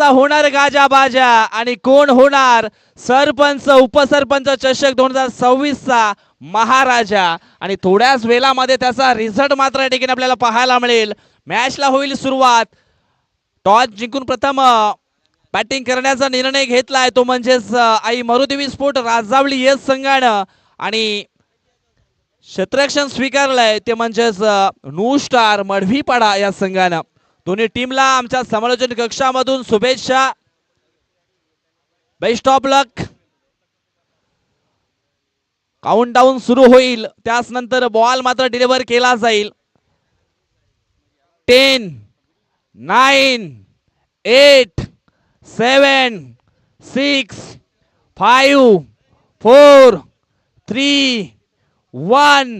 होणार गाजा बाजा आणि कोण होणार सरपंच उपसरपंच चषक 2026 चा महाराजा आणि थोड्याच वेळामध्ये त्याचा रिझल्ट मात्र या ठिकाणी आपल्याला पाहायला मिळेल. मॅचला होईल सुरुवात. टॉस जिंकून प्रथम बॅटिंग करण्याचा निर्णय घेतलाय तो म्हणजेच आई मरुदेवी स्पोर्ट राजावली येस संघानं आणि क्षेत्ररक्षण स्वीकारलंय ते म्हणजेच न्यू स्टार मढवीपाडा या संघानं. दोन्ही टीमला आमच्या समालोचन कक्षामधून शुभेच्छा. Best of luck. काउंटडाऊन सुरू होईल त्याच नंतर बॉल मात्र डिलिव्हर केला जाईल. 10 9 8 7 6 5 4 3 1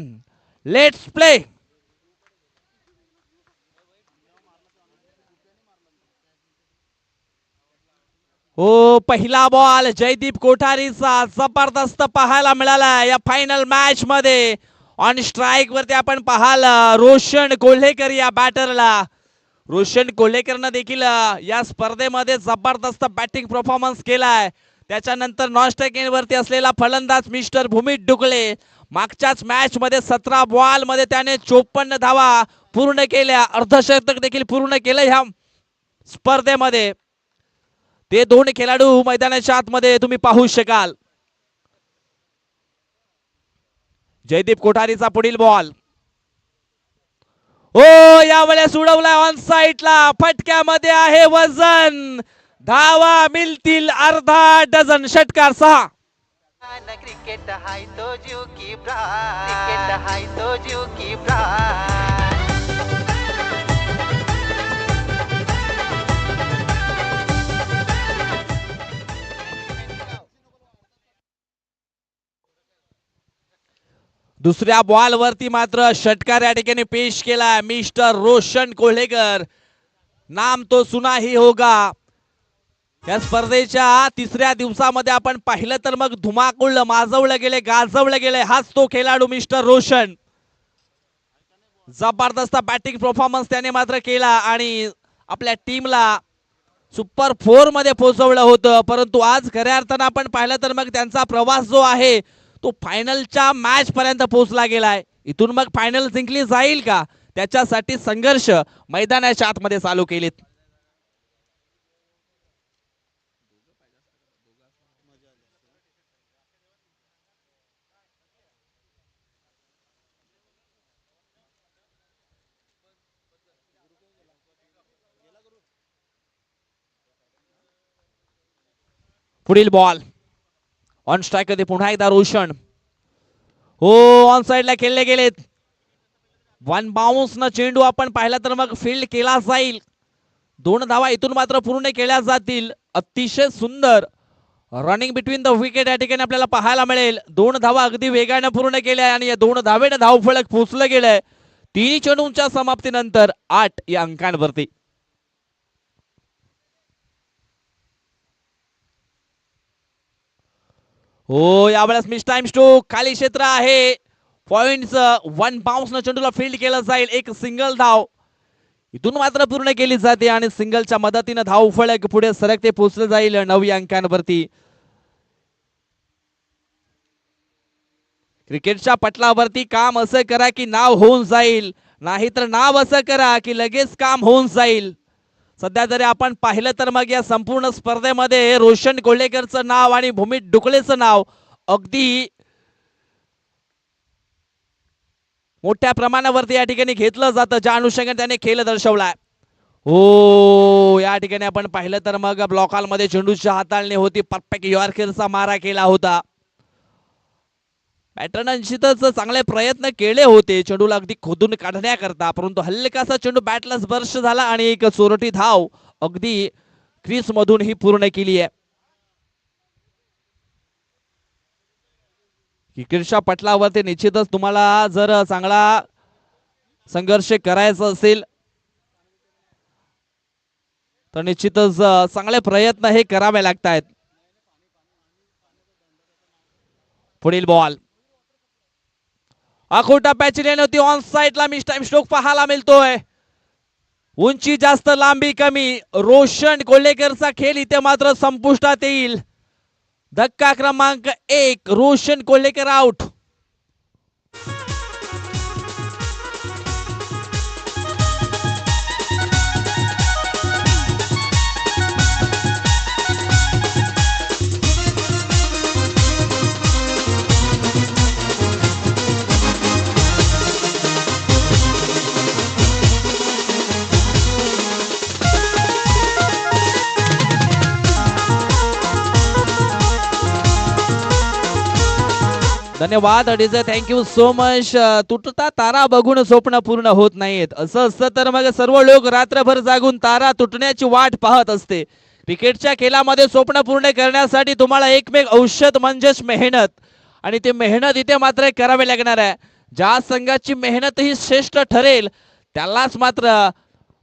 लेट्स प्ले. हो पहिला बॉल जयदीप कोठारीचा जबरदस्त पाहायला मिळाला या फायनल मॅच मध्ये. ऑन स्ट्राईक वरती आपण पाहाल रोशन कोल्हेकर या बॅटरला. रोशन कोल्हेकरनं देखील या स्पर्धेमध्ये जबरदस्त बॅटिंग परफॉर्मन्स केलाय. त्याच्यानंतर नॉन स्ट्राईक वरती असलेला फलंदाज मिस्टर भूमित डुकले. मागच्याच मॅच मध्ये 17 बॉल मध्ये त्याने 54 धावा पूर्ण केल्या. अर्धशतक देखील पूर्ण केलं ह्या स्पर्धेमध्ये. ते दोन खेळाडू मैदानाच्या आतमध्ये तुम्ही पाहू शकाल. जयदीप कोठारीचा पुढील बॉल हो यावेळेस उडवला ऑन साइडला. फटक्यामध्ये आहे वजन. धावा मिळतील अर्धा डझन. षटकार 6. क्रिकेट हाय तो जीव की प्राण. क्रिकेट हाय तो जीव की प्राण. दुसऱ्या बॉल वरती मात्र षटकार या ठिकाणी पेश केला मिस्टर रोशन कोल्हेकर. नाम तो सुना ही होगा. या स्पर्धेच्या तिसऱ्या दिवसामध्ये आपण पाहिलं तर मग धुमाकूळ माजवलं गेले गाजवलं गेले हाच तो खेळाडू मिस्टर रोशन. जबरदस्त बॅटिंग परफॉर्मन्स त्याने मात्र केला आणि आपल्या टीमला सुपर 4 मध्ये पोहोचवलं होतं. परंतु आज खऱ्या अर्थानं आपण पाहिलं तर मग त्यांचा प्रवास जो आहे तो फायनलच्या मॅच पर्यंत पोहोचला गेलाय. इथून मग फायनल जिंकली जाईल का त्याच्यासाठी संघर्ष मैदानाच्या आतमध्ये चालू केलेत. पुढील बॉल ऑन स्ट्राईक मध्ये पुन्हा एकदा रोशन. हो ऑन साइडला खेळले गेलेत. वन बाउन्स न चेंडू आपण पाहिला तर मग फील्ड केला जाईल. 2 धावा इथून मात्र पूर्ण केल्या जातील. अतिशय सुंदर रनिंग बिटवीन द विकेट या ठिकाणी आपल्याला पाहायला मिळेल. 2 धावा अगदी वेगाने पूर्ण केल्या आणि या 2 धावेने धावफलक पोहोचलं गेलंय. 3 चेंडूंच्या समाप्तीनंतर 8 या अंकांवरती. हो यावेळेस मिस टाइम स्ट्रोक खाली क्षेत्र आहे. पॉइंट्स 1 बाउन्स न चेंडूला फील्ड केलं जाईल. एक सिंगल धाव इथून मात्र पूर्ण केली जाते आणि सिंगलच्या मदतीने धाव फलक पुढे सरकते पोहोचले जाईल 9 अंकांवरती. क्रिकेटच्या पटलावरती काम असं करा की नाव होऊन जाईल नाहीतर नाव असं करा की लगेच काम होऊन जाईल. सध्या जरी आपण पाहिलं तर मग या संपूर्ण स्पर्धेमध्ये रोशन कोल्हेकरचं नाव आणि भूमित डुकलेचं नाव अगदी मोठ्या प्रमाणावरती या ठिकाणी घेतलं जातं ज्या अनुषंगाने त्याने खेळ दर्शवलाय. हो या ठिकाणी आपण पाहिलं तर मग ब्लॉकॉलमध्ये चेंडूची हाताळणी होती. परफेक्ट यॉर्करचा मारा केला होता. बॅटरनं निश्चितच चांगले प्रयत्न केले होते चेंडूला अगदी खोदून काढण्याकरता. परंतु हलकासा चेंडू बॅटला स्पर्श झाला आणि एक चोरटी धाव अगदी क्रीज मधून ही पूर्ण केली आहे. क्रिकेटच्या पटलावरती निश्चितच तुम्हाला जर चांगला संघर्ष करायचा असेल तर निश्चितच चांगले प्रयत्न हे करावे लागतात. पुढील बॉल अखोटा पॅच लेन होती. ऑन साइडला मिस टाइम स्ट्रोक पाहायला मिळतोय. उंची जास्त लांबी कमी रोशन कोल्हेकरचा खेळ इथे मात्र संपुष्टात येईल. धक्का क्रमांक 1 रोशन कोल्हेकर आउट. धन्यवाद अडीजे, थँक्यू सो मच. तुटता तारा बघून स्वप्न पूर्ण होत नाहीत. असं असतं तर मग सर्व लोक रात्रभर जागून तारा तुटण्याची वाट पाहत असते. क्रिकेटच्या खेळामध्ये स्वप्न पूर्ण करण्यासाठी तुम्हाला एकमेव औषध म्हणजेच मेहनत, आणि ते मेहनत इथे मात्र करावी लागणार आहे. ज्या संघाची मेहनत ही श्रेष्ठ ठरेल त्यालाच मात्र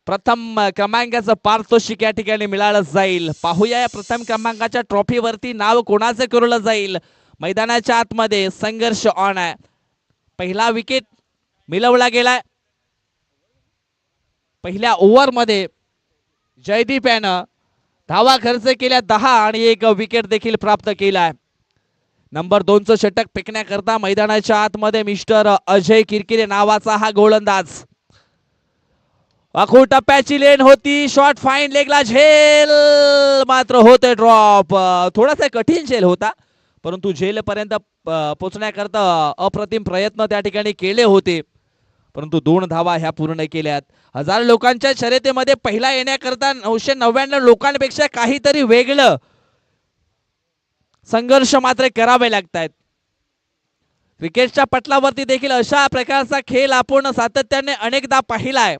प्रथम क्रमांकाचं पारितोषिक या ठिकाणी मिळालं जाईल. पाहूया या प्रथम क्रमांकाच्या ट्रॉफीवरती नाव कोणाचं करवलं जाईल. मैदानाच्या आतमध्ये संघर्ष ऑन आहे. पहिला विकेट मिळवला गेलाय. पहिल्या ओव्हर मध्ये जयदीप यानं धावा खर्च केल्या 10 आणि एक विकेट देखील प्राप्त केलाय. नंबर 2 चं षटक फेकण्याकरता मैदानाच्या आतमध्ये मिस्टर अजय किरकिरे नावाचा हा गोलंदाज. अखो टप्प्याची लेन होती. शॉट फाईन लेगला झेल मात्र होते ड्रॉप. थोडासा कठीण झेल होता परंतु झेलपर्यंत पोहोचण्याकरता अप्रतिम प्रयत्न त्या ठिकाणी केले होते परंतु 2 धावा ह्या पूर्ण केल्यात. 1000 लोकांच्या शर्यतीमध्ये पहिला येण्याकरता 999 लोकांपेक्षा काहीतरी वेगळं संघर्ष मात्र करावे लागतात. क्रिकेटच्या पटलावरती देखील अशा प्रकारचा खेळ आपण सातत्याने अनेकदा पाहिलाय.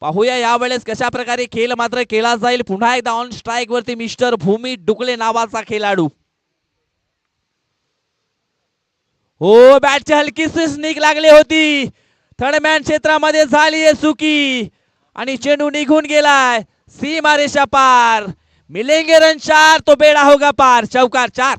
पाहूया यावेळेस कशा प्रकारे खेळ मात्र केला जाईल. पुन्हा एकदा ऑन स्ट्राइक वरती मिस्टर भूमी डुकले नावाचा खेळाडू. हो, बॅटची हलकीशी स्निक लागली होती. थर्डमॅन क्षेत्रामध्ये झाली आहे चुकी आणि चेंडू निघून गेलाय सीमारेषा पार. मिलेंगे रन 4 तो बेड़ा होगा पार. चौकार 4.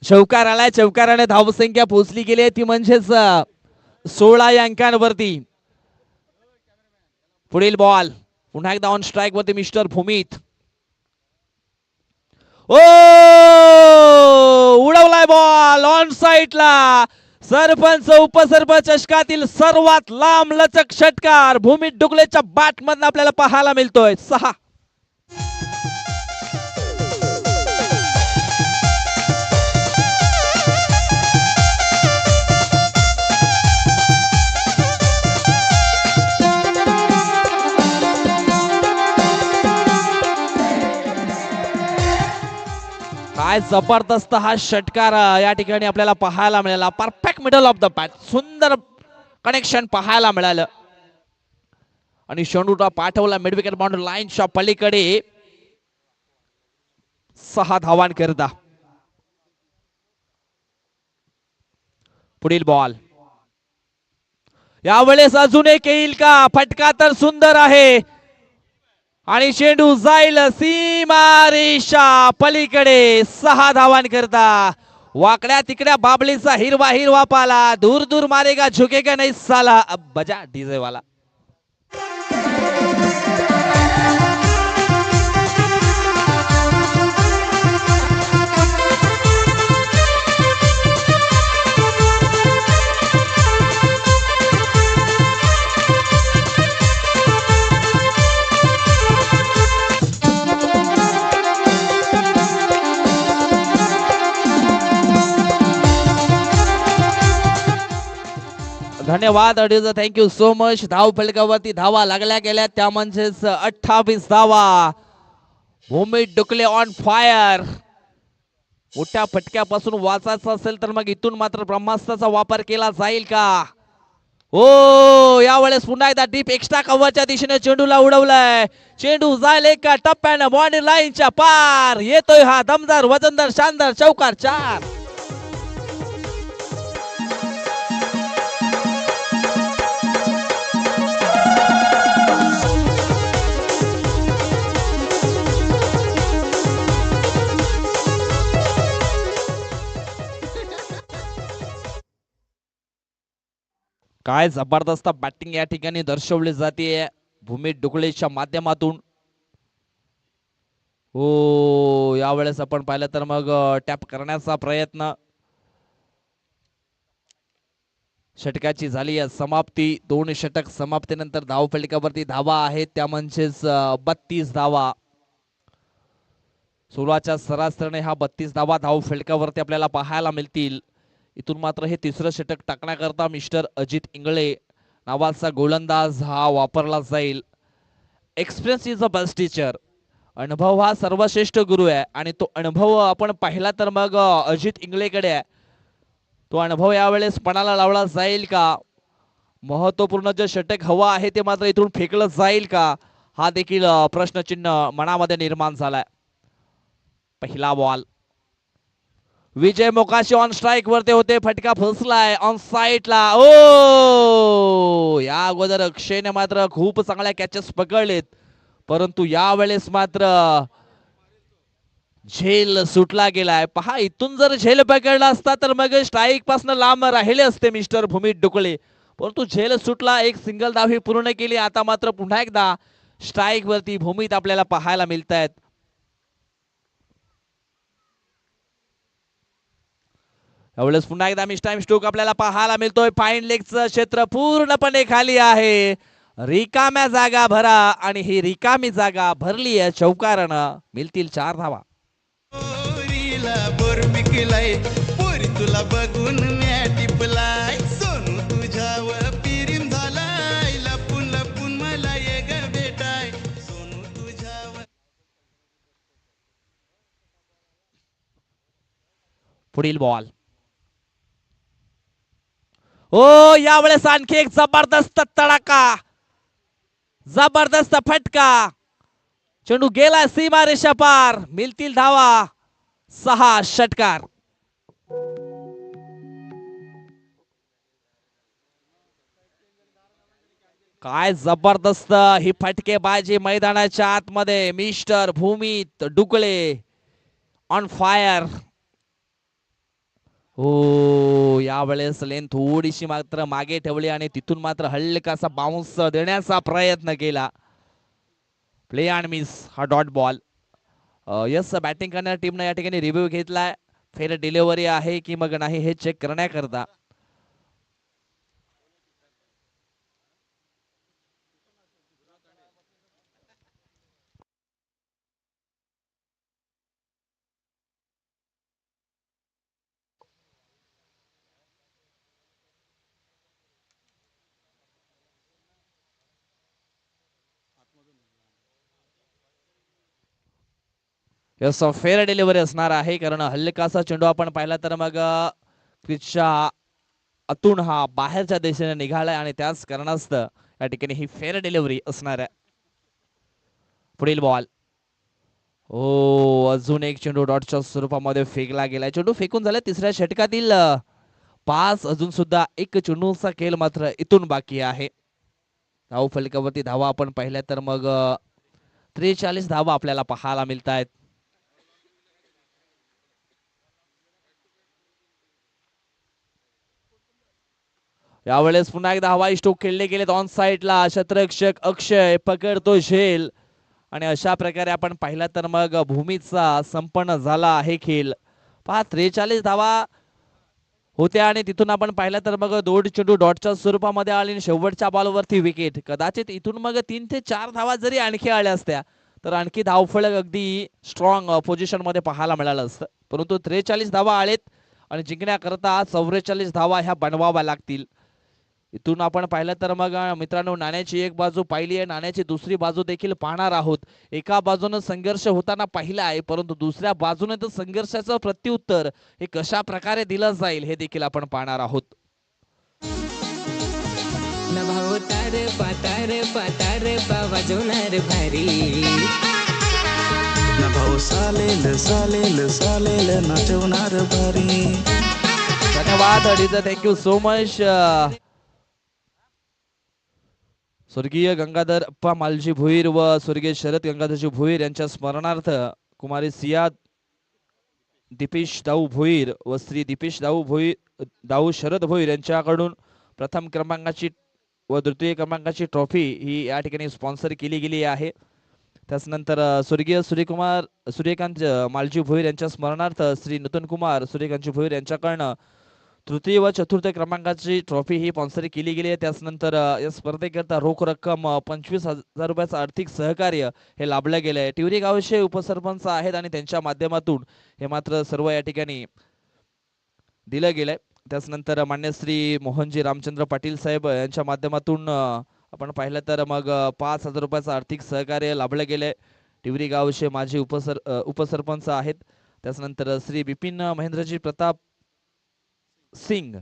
चौकार आलाय. चौकाराने धावसंख्या पोहोचली गेली ती म्हणजेच 16 या अंकांवरती. पुढील बॉल पुन्हा एकदा ऑन स्ट्राइक वरती मिस्टर भूमित. ओ, उडवलाय बॉल ऑन साइडला. सरपंच उपसरपंच चषकातील सर्वात लांब लचक षटकार भूमित डुकलेच्या बॅट मधून आपल्याला पाहायला मिळतोय. 6. काय जबरदस्त हा षटकार या ठिकाणी आपल्याला पाहायला मिळाला. Perfect middle of the bat. सुंदर कनेक्शन पाहायला मिळालं आणि चेंडूला पाठवला मिड विकेट बाउंड्री लाईनच्या पलीकडे. 6 धावांकरता. पुढील बॉल यावेळेस अजून एक येईल का. फटका तर सुंदर आहे आणि चेंडू जाईल सीमारेषा पलीकडे. 6 धावांकरता. वाकड्या तिकड्या बाबलीचा हिरवा हिरवा पाला. दूर दूर मारेगा झुकेगा नहीं साला. अब बजा डीजे वाला. धन्यवाद अडीज, थँक्यू सो मच. धाव फलकावरती धावा लागल्या गेल्या त्या म्हणजेच 28 धावा. भूमी डुकले ऑन फायर. मोठ्या फटक्यापासून वाचायचं असेल तर मग इथून मात्र ब्रह्मास्त्राचा वापर केला जाईल का. हो, यावेळेस पुन्हा एकदा डीप एक्स्ट्रा कव्हरच्या दिशेने चेंडूला उडवलाय. चेंडू जाईल एका टप्प्यानं बॉडी लाईनच्या पार. येतोय हा दमदार वजनदार शानदार चौकार 4. काय जबरदस्त बॅटिंग या ठिकाणी दर्शवली जाते भूमी डुकळेच्या माध्यमातून. हो यावेळेस आपण पाहिलं तर मग टॅप करण्याचा प्रयत्न. षटकाची झाली आहे समाप्ती. 2 षटक समाप्तीनंतर धावफलकावरती धावा आहेत त्या म्हणजेच 32 धावा. 16च्या सरासरीने हा 32 धावा धावफलकावरती आपल्याला पाहायला मिळतील. इथून मात्र हे तिसरं षटक टाकण्याकरता मिस्टर अजित इंगळे नावाचा गोलंदाज हा वापरला जाईल. Experience is a best teacher. अनुभव हा सर्वश्रेष्ठ गुरु आहे आणि तो अनुभव आपण पाहिला तर मग अजित इंगळेकडे आहे. तो अनुभव यावेळेस पणाला लावला जाईल का? महत्वपूर्ण जे षटक हवं आहे ते मात्र इथून फेकलं जाईल का? हा देखील प्रश्नचिन्ह मनामध्ये निर्माण झालाय. पहिला ball. Vijay Mokashi on strike वरती होते. फटका फसलाय ऑन साइडला. ओ या अगोदर अक्षयने मात्र खूप चांगल्या कॅचेस पकडलेत परंतु यावेळेस मात्र झेल सुटला गेलाय. पहा इथून जर झेल पकडला असता तर मग स्ट्राइक पासून लांब राहिले असते मिस्टर भूमी डुकळे परंतु झेल सुटला. एक सिंगल धाव ही पूर्ण केली. आता मात्र पुन्हा एकदा स्ट्राइक वरती भूमीत आपल्याला पाहायला मिळत आहेत. यावेळेस पुन्हा एकदा मिस टाइम स्ट्रोक आपल्याला पाहायला मिळतोय. फाईन लेगचं क्षेत्र पूर्णपणे खाली आहे. रिकाम्या जागा भरा आणि ही रिकामी जागा भरली आहे चौकारानं. मिळतील 4 धावा. पोरी तुला बघून म्या टिपलाय सोनू तुझ्यावर पिरीम झालाय लपून लपून मला ये ग भेटाय सोनू तुझ्यावर. पुढील बॉल. ओ यावेळेस आणखी एक जबरदस्त तडाखा. जबरदस्त फटका. चेंडू गेला सीमा रेषा पार. मिळतील धावा 6 षटकार. काय जबरदस्त ही फटकेबाजी मैदानाच्या आतमध्ये. Mister Bhumit Dukle on fire. हो यावेळेस लेन थोडीशी मात्र मागे ठेवली आणि तिथून मात्र हलकासा बाउन्स देण्याचा प्रयत्न केला. प्ले अँड मिस हा डॉट बॉल. यस बॅटिंग करणाऱ्या टीमने या ठिकाणी रिव्ह्यू घेतलाय. फेर डिलिव्हरी आहे की मग नाही हे चेक करण्याकरता. यस फेअर डिलिव्हरी असणार आहे कारण हल्लेकाचा चेंडू आपण पाहिला तर मग पिचच्या आतून हा बाहेरच्या दिशेने निघालाय आणि त्याच कारणास्तव या ठिकाणी ही फेअर डिलिव्हरी असणार आहे. पुढील बॉल. ओ अजून एक चेंडू डॉटच्या स्वरूपामध्ये फेकला गेलाय. चेंडू फेकून झाला तिसऱ्या षटकातील 5. अजून सुद्धा एक चेंडूचा खेळ मात्र इथून बाकी आहे. धाव फलकावरती धावा आपण पाहिल्या तर मग 43 धावा आपल्याला पाहायला मिळत आहेत. यावेळेस पुन्हा एकदा हवाई स्ट्रोक खेळले गेलेत ऑन साइडला. क्षेत्ररक्षक अक्षय पकडतो झेल आणि अशा प्रकारे आपण पाहिला तर मग भूमीचा संपन्न झाला आहे खेळ. पहा 43 धावा होत्या आणि तिथून आपण पाहिलं तर मग 2 चेंडू डॉटच्या स्वरूपामध्ये आले आणि शेवटच्या बॉलवरती विकेट. कदाचित इथून मग 3 ते 4 धावा जरी आणखी आल्या असत्या तर आणखी धावफलक अगदी स्ट्रॉंग पोझिशन मध्ये पाहायला मिळालं असतं परंतु 43 धावा आलेत आणि जिंकण्याकरता 44 धावा ह्या बनवाव्या लागतील. इथून आपण पाहिलं तर मग मित्रांनो नाण्याची एक बाजू पाहिली आहे. नाण्याची दुसरी बाजू देखील पाहणार आहोत. एका बाजूने संघर्ष होताना पाहिला आहे परंतु दुसऱ्या बाजूने तर संघर्षाचं प्रत्युत्तर हे कशा प्रकारे दिलं जाईल हे देखील आपण पाहणार आहोत. भाऊ सालेल सालेल सालेल नाचवणार भारी. धन्यवाद अडीचा. Thank you so much. स्वर्गीय गंगाधर अप्पा मालजी भोईर व स्वर्गीय शरद गंगाधरजी भोईर यांच्या स्मरणार्थ कुमारी सिया दीपेश दाऊ भोईर व श्री दीपेश दाऊ शरद भोईर यांच्याकडून प्रथम क्रमांकाची व द्वितीय क्रमांकाची ट्रॉफी ही या ठिकाणी स्पॉन्सर केली गेली आहे. त्याचनंतर स्वर्गीय सूर्यकांत मालजी भोईर यांच्या स्मरणार्थ श्री नूतन कुमार सूर्यकांत भोईर यांच्याकडनं तृतीय व चतुर्थ क्रमांकाची ट्रॉफी ही स्पॉन्सर केली गेली आहे. त्याचनंतर या स्पर्धेकरता रोख रक्कम 25,000 रुपयाचं आर्थिक सहकार्य हे लाभलं गेलं आहे. टिवरी गावचे उपसरपंच आहेत आणि त्यांच्या माध्यमातून हे मात्र सर्व या ठिकाणी दिलं गेलंय. त्याचनंतर मान्य श्री मोहनजी रामचंद्र पाटील साहेब यांच्या माध्यमातून आपण पाहिलं तर मग 5,000 रुपयाचं आर्थिक सहकार्य लाभलं गेलंय. टिवरी गावचे माजी उपसरपंच आहेत. त्याचनंतर श्री बिपिन महेंद्रजी प्रताप सिंग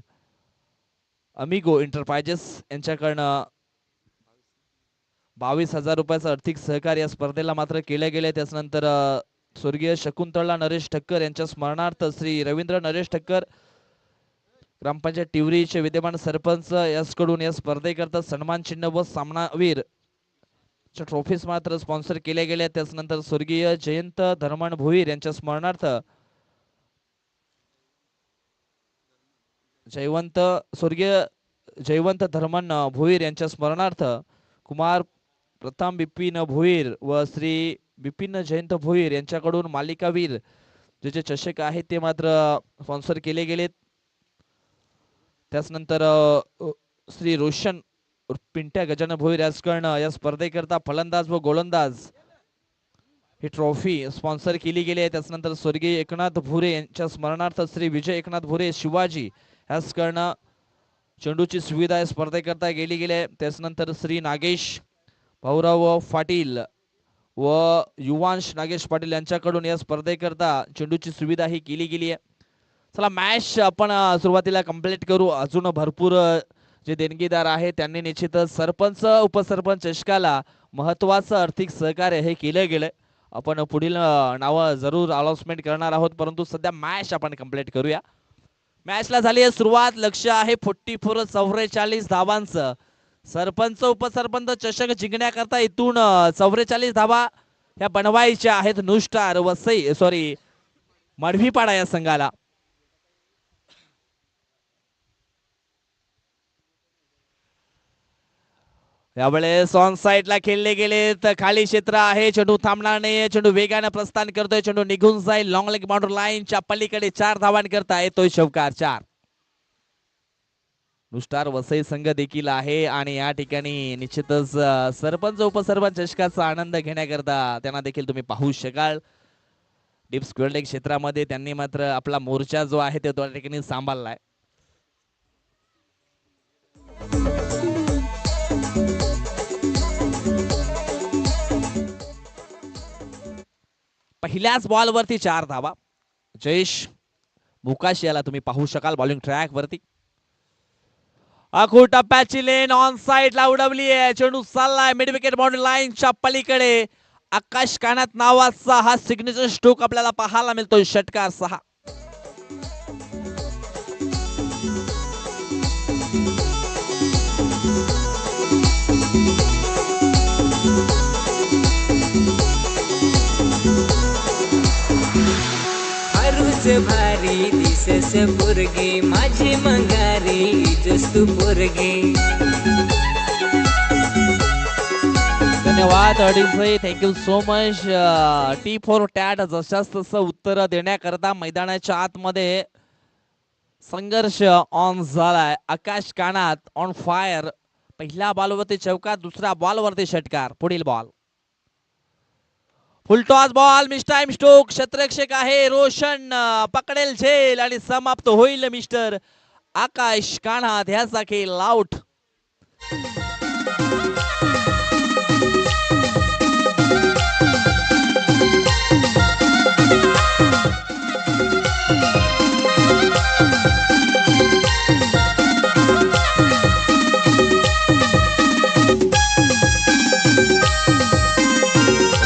अमिगो एंटरप्राइजेस यांच्याकडनं 22,000 रुपयाचं आर्थिक सहकार्य या स्पर्धेला मात्र केलं गेले. त्याचनंतर स्वर्गीय शकुंतला नरेश ठक्कर यांच्या स्मरणार्थ श्री रवींद्र नरेश ठक्कर ग्रामपंचायत टिवरीचे विद्यमान सरपंच याचकडून या स्पर्धेकरता सन्मान चिन्ह व सामनावीर ट्रॉफीज मात्र स्पॉन्सर केले गेले. त्याचनंतर स्वर्गीय जयंत धर्मन भोईर यांच्या स्मरणार्थ स्वर्गीय जयवंत धर्मन भोईर यांच्या स्मरणार्थ कुमार प्रथम बिपिन भोईर व श्री बिपिन जयंत भोईर यांच्याकडून मालिकावीर जे चषक आहेत ते मात्र स्पॉन्सर केले गेलेत. त्याचनंतर श्री रोशन पिंट्या गजानन भोईर याचकडनं या स्पर्धेकरता फलंदाज व गोलंदाज ही ट्रॉफी स्पॉन्सर केली गेली आहे. त्याचनंतर स्वर्गीय एकनाथ भुरे यांच्या स्मरणार्थ श्री विजय एकनाथ भुरे शिवाजी याचकडनं चेंडूची सुविधा या स्पर्धेकरता गेली गेली आहे. त्याचनंतर श्री नागेश भाऊराव पाटील व युवांश नागेश पाटील यांच्याकडून या स्पर्धेकरता चेंडूची सुविधा ही केली गेली आहे. चला मॅच आपण सुरुवातीला कंप्लीट करू. अजून भरपूर जे देणगीदार आहे त्यांनी निश्चितच सरपंच उपसरपंच चषकाला महत्वाचं आर्थिक सहकार्य हे केलं गेलंय. आपण पुढील नावं जरूर अनाउन्समेंट करणार आहोत, परंतु सध्या मॅच आपण कंप्लीट करूया. मॅचला झाली आहे सुरुवात. लक्ष आहे 44 धावांचं. सरपंच उपसरपंच चषक जिंकण्याकरता इथून 44 धावा ह्या बनवायच्या आहेत नुस्टार वसई मडवीपाडा या संघाला. यावेळेस ऑन साइडला खेळले गेले तर खाली क्षेत्र आहे. चेंडू थांबणार नाही. चेंडू वेगाने प्रस्थान करतोय. चेंडू निघून जाईल. लॉंग लेग बाउंड्री लाईनच्या पलीकडे 4 धावांकरता येतोय चौकार 4. नुस्टार वसई संघ देखील आहे आणि या ठिकाणी निश्चितच सरपंच उपसरपंच चषकाचा आनंद घेण्याकरता त्यांना देखील तुम्ही पाहू शकाल. डीप स्क्वेअर लेग क्षेत्रामध्ये त्यांनी मात्र आपला मोर्चा जो आहे तो त्या ठिकाणी सांभाळलाय. पहिल्याच बॉलवरती 4 धावा. जयेश मुकाशी याला तुम्ही पाहू शकाल बॉलिंग ट्रॅक वरती. आखू टप्प्याची लेन ऑन साइड ला उडवली आहे. चेंडू चाललाय मिड विकेट बाउंड्री लाईनच्या पलीकडे. आकाश कानात नावाचा हा सिग्नेचर स्ट्रोक आपल्याला पाहायला मिळतोय. षटकार 6. भारी दिसस पोरगी माझी मंगारी जस्तू पोरगी. धन्यवाद अडीचई. Thank you so much. Tit for tat जशाच तसं उत्तर देण्याकरता मैदानाच्या आतमध्ये संघर्ष ऑन झालाय. आकाश कानात ऑन फायर. पहिल्या बॉलवरती चौकार. दुसऱ्या बॉलवरती षटकार. पुढील ball full toss ball. Mistimed stroke. क्षेत्ररक्षक आहे रोशन. पकडेल झेल आणि समाप्त होईल मिस्टर आकाश कानात. ह्याचा खेळ आउट.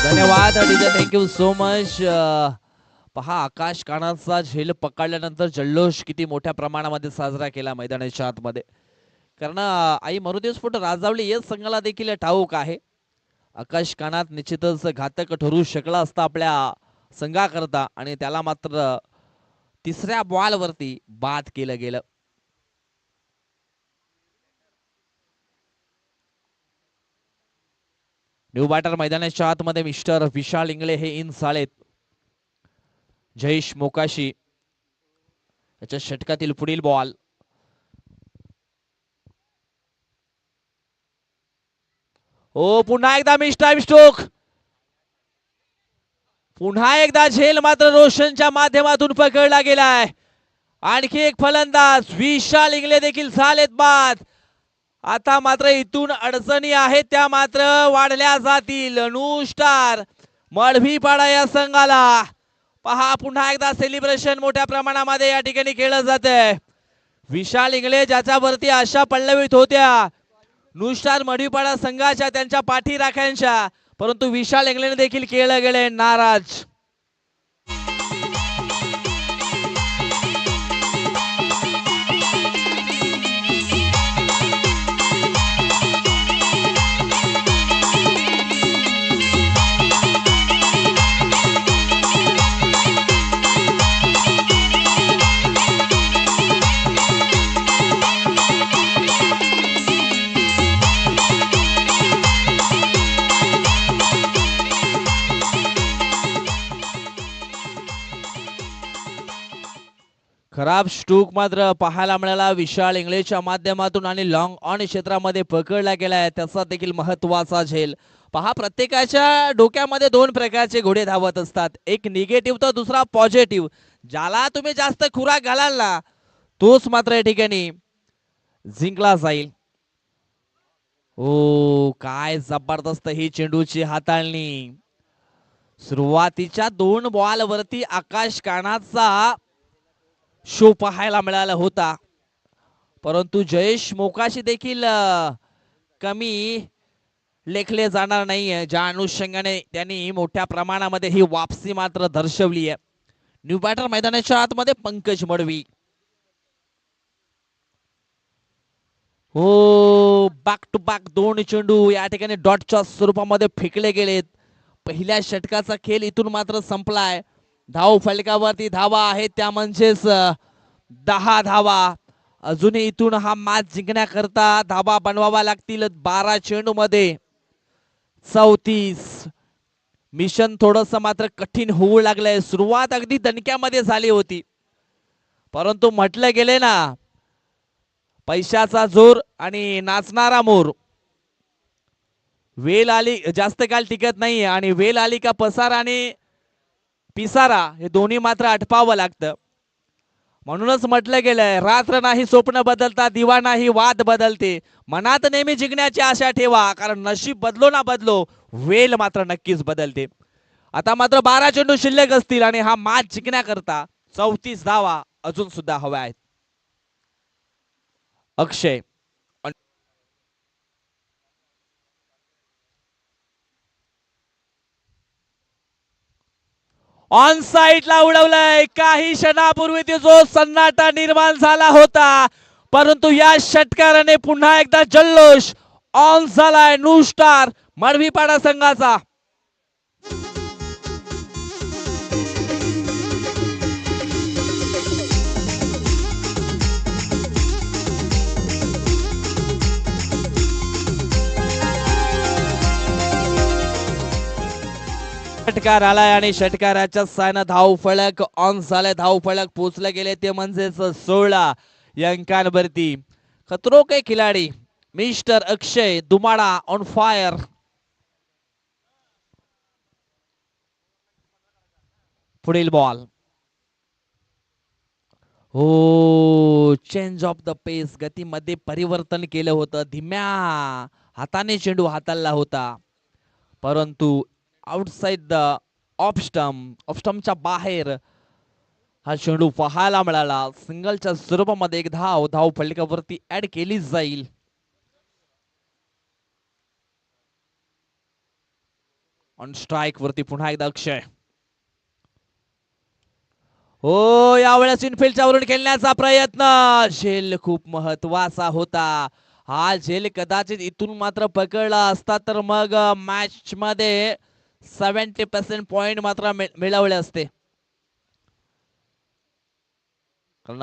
धन्यवाद अडीजा. Thank you so much. पहा आकाश कानाचा झेल पकडल्यानंतर जल्लोष किती मोठ्या प्रमाणामध्ये साजरा केला मैदानाच्या आतमध्ये. कारण आई मरुदेस्फोट राजावली या संघाला देखील ठाऊक आहे आकाश कानात निश्चितच घातक ठरू शकला असता आपल्या संघाकरता आणि त्याला मात्र तिसऱ्या बॉलवरती बाद केलं गेलं. न्यू बॅटर मैदानाच्या आतमध्ये मिस्टर विशाल इंगळे हे इन झालेत. जयेश मोकाशी याच्या षटकातील पुढील बॉल. ओ पुन्हा एकदा मिस टाइम स्ट्रोक. पुन्हा एकदा झेल मात्र रोशनच्या माध्यमातून पकडला गेलाय. आणखी एक फलंदाज विशाल इंगळे देखील झालेत बाद. आता मात्र इथून अडचणी आहेत त्या मात्र वाढल्या जातील. न्यू स्टार मळवीपाडा या संघाला पहा पुन्हा एकदा सेलिब्रेशन मोठ्या प्रमाणामध्ये या ठिकाणी केलं जात आहे. विशाल इंगळे ज्याच्यावरती आशा पल्लवित होत्या न्यू स्टार मळवीपाडा संघाच्या त्यांच्या पाठी राखायच्या, परंतु विशाल इंगळेने देखील केलं गेले नाराज. खराब स्ट्रोक मात्र पाहायला मिळाला विशाल इंगळेच्या माध्यमातून आणि लॉंग ऑन क्षेत्रामध्ये पकडला गेलाय. त्याचा देखील महत्वाचा झेल. पहा प्रत्येकाच्या डोक्यामध्ये दोन प्रकारचे घोडे धावत असतात, एक निगेटिव्ह तर दुसरा पॉझिटिव्ह. ज्याला तुम्ही जास्त खुराक घालाल ना तोच मात्र या ठिकाणी जिंकला जाईल. ओ काय जबरदस्त ही चेंडूची हाताळणी. सुरुवातीच्या 2 बॉल वरती आकाश कानाचा शो पाहायला मिळाला होता, परंतु जयेश मोकाशी देखील कमी लेखले जाणार नाहीये. ज्या अनुषंगाने त्यांनी मोठ्या प्रमाणामध्ये ही वापसी मात्र दर्शवली आहे. न्यू बॅटर मैदानाच्या आतमध्ये पंकज मडवी. हो बॅक टू बॅक 2 चेंडू या ठिकाणी डॉटच्या स्वरूपामध्ये फेकले गेलेत. पहिल्या षटकाचा खेळ इथून मात्र संपलाय. धाव फलकावरती धावा आहेत त्या म्हणजेच 10 धावा. अजूनही इथून हा मॅच जिंकण्याकरता धावा बनवावा लागतील. 12 चेंडू मध्ये 34. मिशन थोडस मात्र कठीण होऊ लागलंय. सुरुवात अगदी दणक्यामध्ये झाली होती, परंतु म्हटलं गेले ना पैशाचा जोर आणि नाचणारा मोर. वेल आली जास्त काळ टिकत नाही आणि वेल आली का पसारा आणि पिसारा हे दोन्ही मात्र आटपावं लागतं. म्हणूनच म्हटलं गेलंय रात्र नाही स्वप्न बदलता, दिवा नाही वाद बदलते. मनात नेहमी जिंकण्याची आशा ठेवा, कारण नशीब बदलो ना बदलो वेल मात्र नक्कीच बदलते. आता मात्र 12 चेंडू शिल्लक असतील आणि हा मॅच जिंकण्याकरता 34 धावा अजून सुद्धा हव्या आहेत. अक्षय ऑन साइडला उडवलंय. काही क्षणापूर्वी ते जो सन्नाटा निर्माण झाला होता, परंतु या षटकाराने पुन्हा एकदा जल्लोष ऑन झालाय न्यू स्टार मळवीपाडा संघाचा. षटकार आलाय आणि षटकाराच्या सायना धाव फलक ऑन झालाय. धाव फलक पोचले गेले ते म्हणजेच 16 या अंकांवरती. खतरो के खिलाडी मिस्टर अक्षय दुमाडा ऑन फायर. पुढील बॉल. हो चेंज ऑफ द पेस. गतीमध्ये परिवर्तन केलं होतं. धीम्या हाताने चेंडू हाताळला होता, परंतु आउटसाइड द ऑफ स्टंपच्या बाहेर हा चेंडू पाहायला मिळाला. सिंगलच्या स्वरूपामध्ये एक धाव फलकावरती ऍड केली जाईल. ऑन स्ट्राइक वरती पुन्हा एकदा अक्षय. हो यावेळेस इनफिल्डच्या वरून खेळण्याचा प्रयत्न. झेल खूप महत्वाचा होता. हा झेल कदाचित इथून मात्र पकडला असता तर मग मॅच मध्ये 70% पॉइंट मात्र मिळवले असते. कारण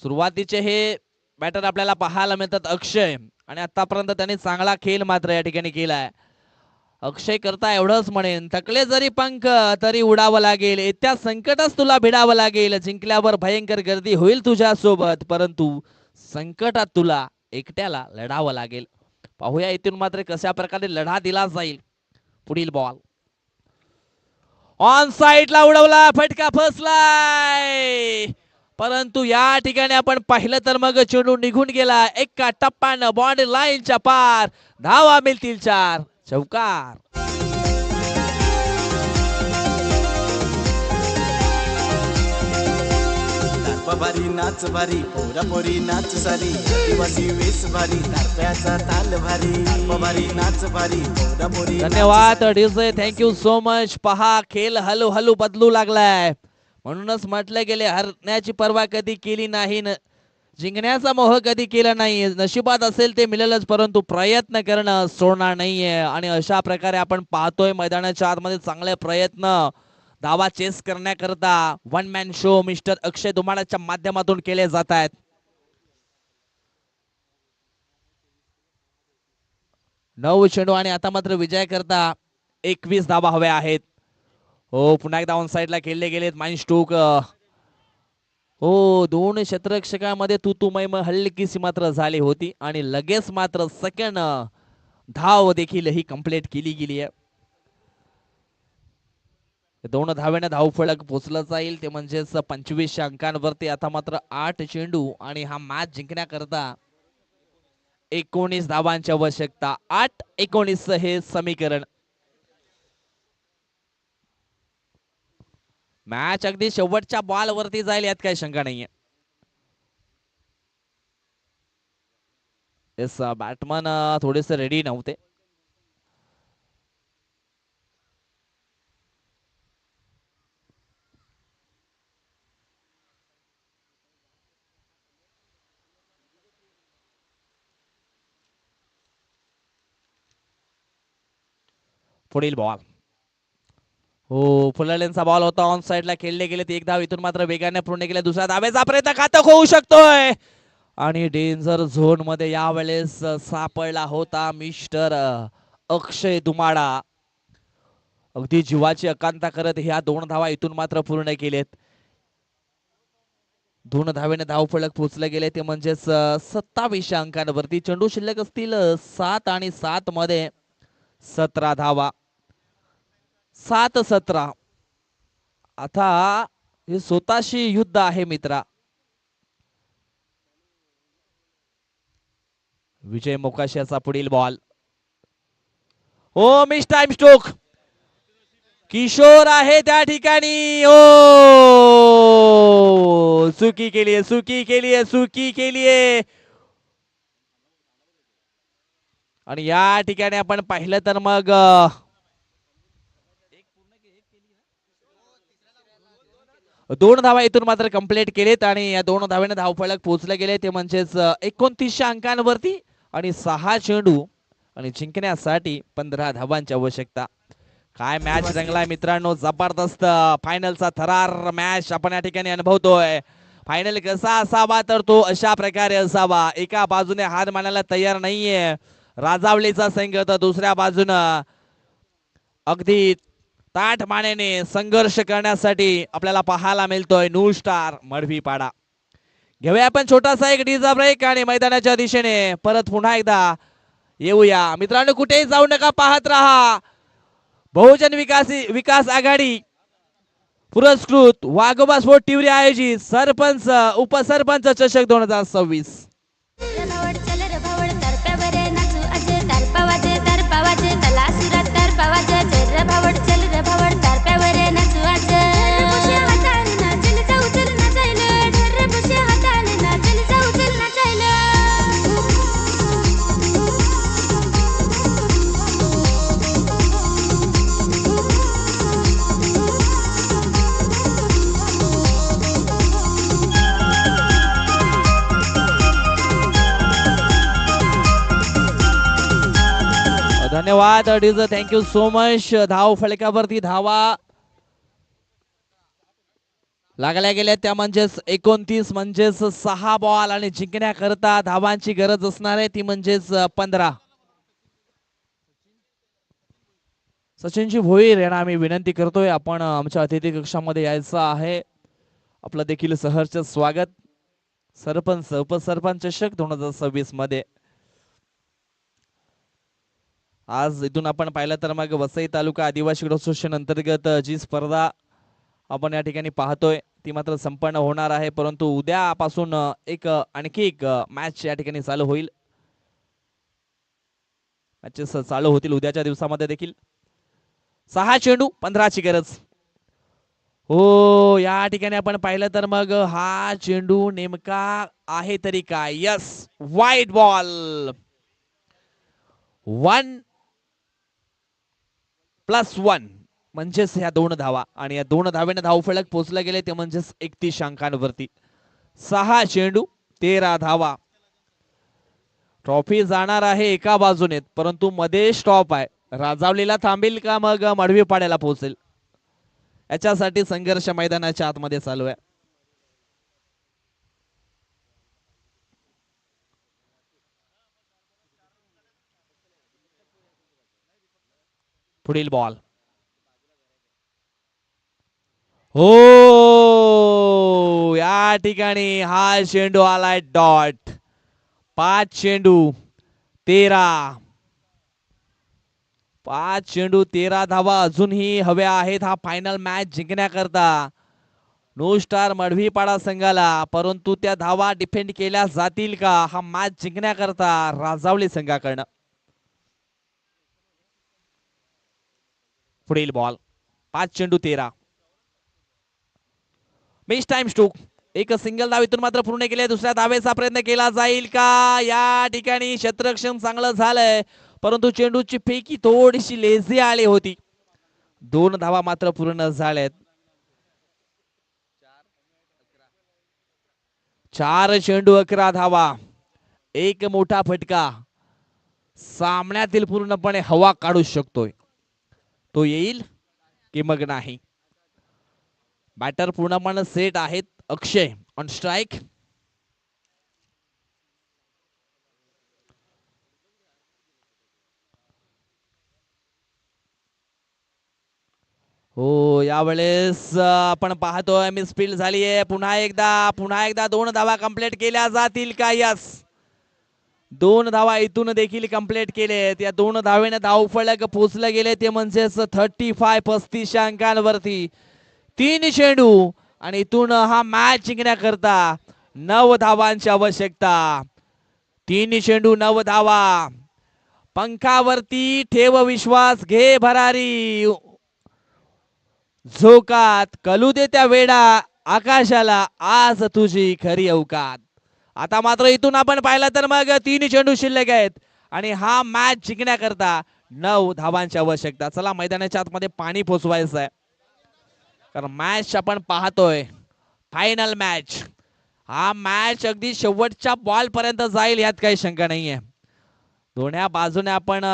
सुरुवातीचे हे बॅटर आपल्याला पाहायला मिळतात अक्षय, आणि आतापर्यंत त्यांनी चांगला खेळ मात्र या ठिकाणी केलाय. अक्षय करता एवढंच म्हणेन, थकले जरी पंख तरी उडावं लागेल, येत्या संकटास तुला भिडावं लागेल, जिंकल्यावर भयंकर गर्दी होईल तुझ्या सोबत, परंतु संकटात तुला एकट्याला लढावं लागेल. पाहूया इथून मात्र कशा प्रकारे लढा दिला जाईल. पुढील बॉल ऑन साइडला उडवला, फटका फसलाय, परंतु या ठिकाणी आपण पाहिलं तर मग चेंडू निघून गेला एका टप्प्यानं बॉर्डर लाईनच्या पार. धावा मिळतील 4, चौकार. भारी नाच भारी पोरा पोरी नाच सारी आदिवासी वेश भारी तारप्याचा ताल भारी भारी नाच भारी पोरा पोरी. धन्यवाद डीजे, थँक्यू सो मच. पहा खेळ हळूहळू बदलू लागलाय, म्हणूनच म्हटलं गेले हरण्याची पर्वा कधी केली नाही, जिंकण्याचा मोह कधी केला नाही. नशिबात असेल ते मिळेलच, परंतु प्रयत्न करणं सोडणार नाहीये. आणि अशा प्रकारे आपण पाहतोय मैदानाच्या आतमध्ये चांगले प्रयत्न धावा चेस करण्याकरता वन मॅन शो मिस्टर अक्षय धुमाळाच्या माध्यमातून केले जात आहेत. नऊ चेंडू आणि आता मात्र विजय करता 21 धावा हव्या आहेत. हो, पुन्हा एकदा ऑन साइडला खेळले गेलेत माइन स्टोक. हो, 2 क्षेत्ररक्षकांमध्ये तुतुमय हल्लीकीसी मात्र झाली होती आणि लगेच मात्र सेकंड धाव देखील ही कंप्लीट केली गेली आहे. 2 धावेने धाव फलक पोचलं जाईल, ते म्हणजेच 25 अंकांवरती. आता मात्र 8 चेंडू आणि हा मॅच जिंकण्याकरता 19 धावांची आवश्यकता. 8-19 हे समीकरण. मॅच अगदी शेवटच्या बॉल वरती जाईल यात काही शंका नाहीये. बॅटमन थोडेसे रेडी नव्हते. पुढील बॉल, हो, फुलालेंचा बॉल होता, ऑन साइडला खेळले गेले. एक धाव इथून मात्र वेगाने पूर्ण केले. दुसऱ्या धावेचा प्रयत्न घातक होऊ शकतोय आणि डेंजर झोन मध्ये यावेळेस सापडला होता मिस्टर अक्षय धुमाळा. अगदी जीवाची आकांक्षा करत ह्या 2 धावा इथून मात्र पूर्ण केलेत. 2 धावेने धाव फलक पोचले गेले, ते म्हणजेच 27 अंकांवरती. चेंडू शिल्लक असतील 7 आणि 7 मध्ये 17 धावा. 7-17. आता हे स्वतःशी युद्ध आहे मित्रा. विजय मोकाशाचा पुढील बॉल, हो, मिस टाइम स्ट्रोक. किशोर आहे त्या ठिकाणी. ओ, चुकी केलीये, चुकी केलीये, चुकी केलीये. आणि या ठिकाणी आपण पाहिलं तर मग 2 धावा इथून मात्र कंप्लीट केलेत आणि या 2 धावेने धावफलक पोहोचले गेले, ते म्हणजेच 29 अंकांवरती आणि 6 चेंडू आणि जिंकण्यासाठी 15 धावांची आवश्यकता. काय मॅच रंगलाय मित्रांनो, जबरदस्त फायनलचा थरार मॅच आपण या ठिकाणी अनुभवतोय. फायनल कसा असावा तर तो अशा प्रकारे असावा. एका बाजूने हार मानायला तयार नाहीये राजावलीचा संघ, तर दुसऱ्या बाजूनं अगदी ताठ मानेने संघर्ष करण्यासाठी आपल्याला पाहायला मिळतोय न्यू स्टार मडवीपाडा. घेऊया आपण छोटासा एक डीजा ब्रेक आणि मैदानाच्या दिशेने परत पुन्हा एकदा येऊया. मित्रांनो, कुठेही जाऊ नका, पाहत रहा. बहुजन विकास आघाडी पुरस्कृत वाघोबा स्पोर्ट टिवरी आयोजित सरपंच उपसरपंच चषक 2026. धन्यवाद डीजे, थँक्यू सो मच. धाव फलकावरती धावा लागल्या गेल्या, त्या म्हणजेच 29, म्हणजेच 6 बॉल आणि जिंकण्याकरता धावांची गरज असणार आहे, ती म्हणजेच 15. सचिनजी भोईर यांना आम्ही विनंती करतोय आपण आमच्या अतिथी कक्षामध्ये यायचं आहे. आपलं देखील सहर्ष स्वागत. सरपंच उपसरपंच चषक 2026 मध्ये आज इथून आपण पाहिलं तर मग वसई तालुका आदिवासी क्रीडा असोसिएशन अंतर्गत जी स्पर्धा आपण या ठिकाणी पाहतोय ती मात्र संपन्न होणार आहे. परंतु उद्यापासून आणखी एक मॅच या ठिकाणी चालू होईल. मॅचेस चालू होतील उद्याच्या दिवसामध्ये देखील. 6 चेंडू 15ची गरज. हो या ठिकाणी आपण पाहिलं तर मग हा चेंडू नेमका आहे तरी काय. यस वाईट बॉल. 1+1 म्हणजेच ह्या 2 धावा आणि या 2 धावेने धावफलक पोहोचले गेले ते म्हणजेच 31 अंकांवरती. 6 चेंडू 13 धावा. ट्रॉफी जाणार आहे एका बाजूने परंतु मध्ये स्टॉप आहे. राजावलीला थांबेल का मग मडवी पाड्याला पोहोचेल याच्यासाठी संघर्ष मैदानाच्या आतमध्ये चालू आहे. पुढील बॉल. हो या ठिकाणी हा चेंडू आलाय डॉट. 5 चेंडू 13. 5 चेंडू 13 धावा अजूनही हव्या आहेत हा फायनल मॅच जिंकण्याकरता नो स्टार मडवीपाडा संघाला. परंतु त्या धावा डिफेंड केल्या जातील का हा मॅच जिंकण्याकरता राजावली संघाकडनं. पुढील बॉल. 5 चेंडू 13. Miss time stroke. एक सिंगल धाव इथून मात्र पूर्ण केले. दुसऱ्या धावेचा प्रयत्न केला जाईल का. या ठिकाणी क्षेत्ररक्षण चांगलं झालंय परंतु चेंडूची फेकी थोडीशी लेझी आली होती. 2 धावा मात्र पूर्ण झाल्यात. 4 चेंडू 11 धावा. एक मोठा फटका सामन्यातील पूर्णपणे हवा काढू शकतोय. तो येईल की मग नाही. बॅटर पूर्णपणे सेट आहेत. अक्षय ऑन स्ट्राइक. हो यावेळेस आपण पाहतोय मिस फील्ड झाली आहे. पुन्हा एकदा 2 धावा कंप्लीट केल्या जातील का. यस 2 धावा इथून देखील कंप्लीट केलेत. या 2 धावेने धावफलक पोहोचले गेले ते म्हणजेच 35 अंकांवरती. 3 चेंडू आणि इथून हा मॅच जिंकण्याकरता 9 धावांची आवश्यकता. 3 चेंडू 9 धावा. पंखावरती ठेव विश्वास घे भरारी. झोकात कलू दे त्या वेडा आकाशाला आज तुझी खरी अवकात. आता मात्र इथून आपण पाहिलं तर मग 3 चेंडू शिल्लक आहेत आणि हा मॅच जिंकण्याकरता 9 धावांची आवश्यकता. चला मैदानाच्या आतमध्ये पाणी पोचवायचं आहे कारण मॅच आपण पाहतोय फायनल मॅच. हा मॅच अगदी शेवटच्या बॉल पर्यंत जाईल यात काही शंका नाहीये. दोन्ही बाजूने आपण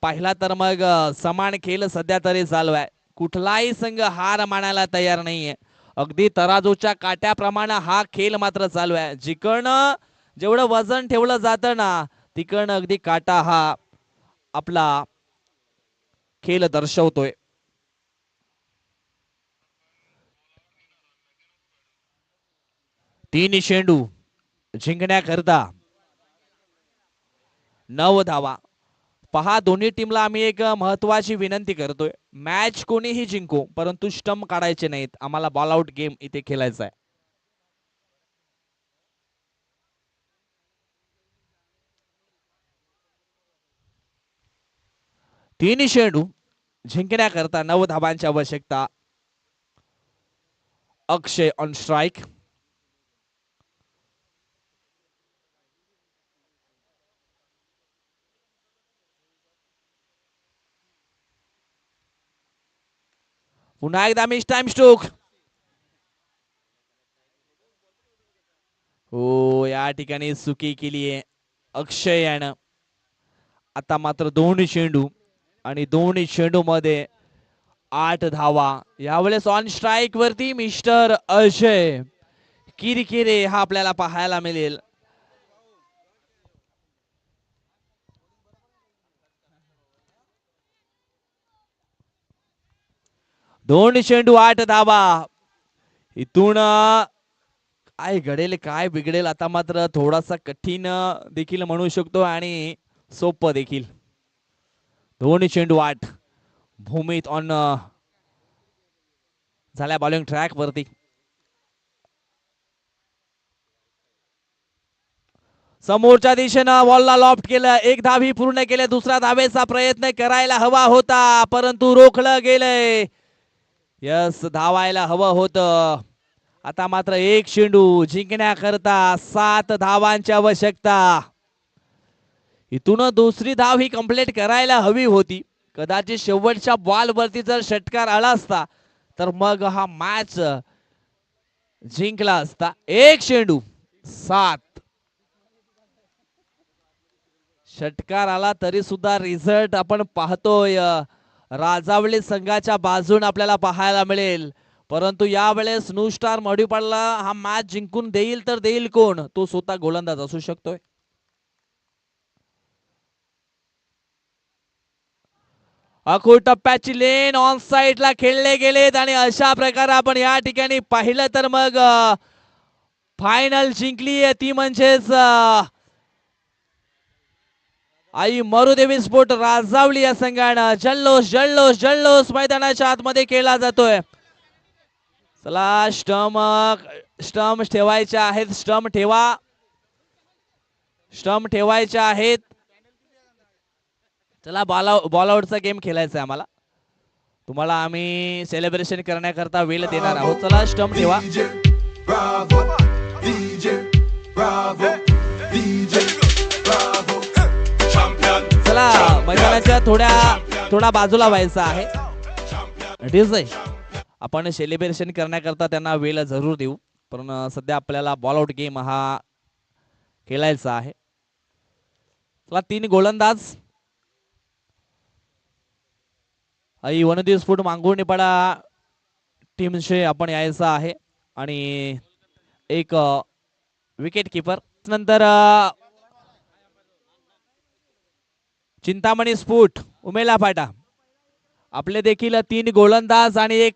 पाहिला तर मग समान खेळ सध्या तरी चालू आहे. कुठलाही संघ हार मानायला तयार नाहीये. अगदी तराजूच्या काट्याप्रमाणे हा खेळ मात्र चालू आहे. जिकडनं जेवढं वजन ठेवलं जातं ना तिकडनं अगदी काटा हा आपला खेळ दर्शवतोय. तीन चेंडू जिंकण्याकरता 9 धावा. पहा दोन्ही टीमला आम्ही एक महत्वाची विनंती करतोय. मॅच कोणीही जिंको परंतु स्टंप काढायचे नाहीत. आम्हाला बॉल आउट गेम इथे खेळायचा आहे. तीन चेंडू जिंकण्याकरता 9 धावांची आवश्यकता. अक्षय ऑन स्ट्राइक. पुन्हा एकदा मिस टाइम स्ट्रोक. हो या ठिकाणी चुकी केली आहे अक्षय यानं. आता मात्र 2 चेंडू आणि 2 चेंडू मध्ये 8 धावा. यावेळेस ऑन स्ट्राइक वरती मिस्टर अजय किरकिरे हा आपल्याला पाहायला मिळेल. 2 चेंडू 8 धावा. इथून काय घडेल काय बिघडेल आता मात्र थोडासा कठीण देखील म्हणू शकतो आणि सोपं देखील. 2 चेंडू 8. भूमीत ऑन झाल्या बॉलिंग ट्रॅक वरती. समोरच्या दिशेनं बॉलला लॉफ्ट केलं. एक धावी पूर्ण केले. दुसऱ्या धावेचा प्रयत्न करायला हवा होता परंतु रोखलं गेलंय. यस धावायला हवं होतं. आता मात्र एक चेंडू जिंकण्याकरता 7 धावांची आवश्यकता. इथून दुसरी धाव ही कंप्लीट करायला हवी होती. कदाचित शेवटच्या बॉल वरती जर षटकार आला असता तर मग हा मॅच जिंकला असता. एक चेंडू 7. षटकार आला तरी सुद्धा रिझल्ट आपण पाहतोय राजावली संघाच्या बाजून आपल्याला पाहायला मिळेल. परंतु यावेळेस न्यू स्टार मॉड्यूपाडला हा मॅच जिंकून देईल तर देईल कोण? तो स्वतः गोलंदाज असू शकतोय. अखो टप्प्याची लेन ऑन साइडला खेळले गेलेत आणि अशा प्रकारे आपण या ठिकाणी पाहिलं तर मग फायनल जिंकली आहे ती म्हणजेच आई मरुदेवी स्पोर्ट राजावली या संघानं. जल्लोष जल्लोष जल्लोष मैदानाच्या आतमध्ये केला जातोय. चला स्टंप ठेवायचे आहेत. स्टंप ठेवा. स्टंप ठेवायचे आहेत. चला बॉल आउटचा गेम खेळायचा आहे आम्हाला. तुम्हाला आम्ही सेलिब्रेशन करण्याकरता वेळ देणार आहोत. चला स्टंप ठेवा. चला मैदानाच्या थोडा बाजूला व्हायचा आहे. आपण सेलिब्रेशन करण्याकरता त्यांना वेळ जरूर देऊ. पण सध्या आपल्याला बॉल आउट गेम हा खेळायचा आहे. चला 3 गोलंदाज. आई वनदेव स्फोट मांगुर्णीपाडा टीमचे आपण यायचं आहे आणि एक विकेट किपर. नंतर चिंतामणी स्फोट उमेला फाटा आपले देखील 3 गोलंदाज आणि एक